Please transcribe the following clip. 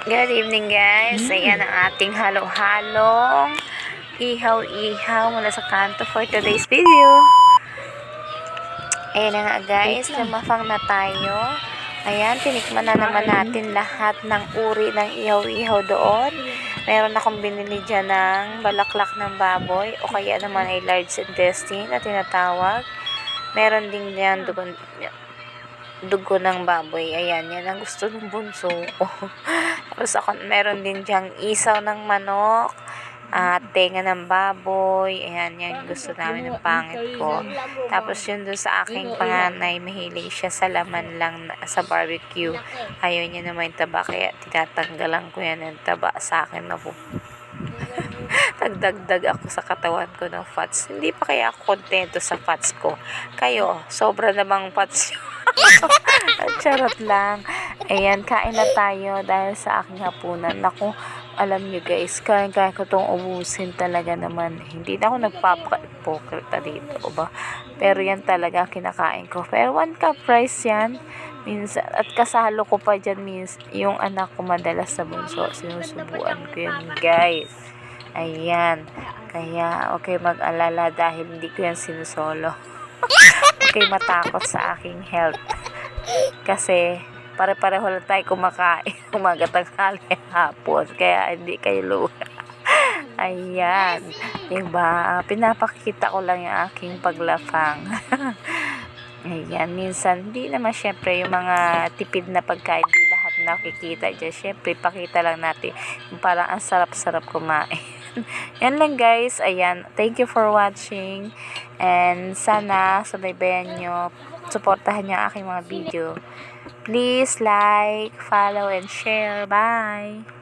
Good evening guys. Ayan ang ating halo-halong ihaw-ihaw mula sa kanto for today's video. Ayan na nga guys, lumafang na tayo. Ayan, tinikman na naman natin lahat ng uri ng ihaw-ihaw doon. Meron akong binili dyan ng balaklak ng baboy o kaya naman ay large intestine na tinatawag. Meron din dyan dugo ng baboy. Ayan, yan ang gusto ng bunso ko. Tapos ako, meron din dyang isaw ng manok, tenga ng baboy. Ayan, yan gusto namin ng pangit ko. Tapos yun dun sa aking panganay, mahilig siya sa laman lang sa barbecue. Ayaw niya naman yung taba, kaya tinatanggalan ko yan ng taba sa akin na po. Nagdagdag ako sa katawan ko ng fats. Hindi pa kaya ako kontento sa fats ko. Kayo, sobra namang fats nyo. Charot lang. Ayan, kain na tayo dahil sa aking hapunan. Naku, alam nyo guys, kaya ko itong ubusin talaga naman. Hindi na ako nagpapaka-ipokrita dito, ba? Pero yan talaga kinakain ko. Pero 1 cup rice yan. Minsan, at kasalo ko pa dyan yung anak ko madalas sa bunso. Sinusubuan ko yan guys. Ayan. Kaya, okay mag-alala dahil hindi ko yan sinusolo. Okay matakot sa aking health. Kasi, pare-pareho lang tayo kumakain. Umaga, tanghali, hapon. Kaya, hindi kayo luha. Ayan. Diba? Pinapakita ko lang yung aking paglafang. Ayan. Minsan, hindi naman syempre yung mga tipid na pagkain. Di lahat nakikita dyan. Syempre, pakita lang natin. Yung parang ang sarap-sarap kumain. Yan lang guys. Ayan. Thank you for watching. And sana subaybayan nyo. Suportahan nyo ang aking mga video. Please like, follow, and share. Bye!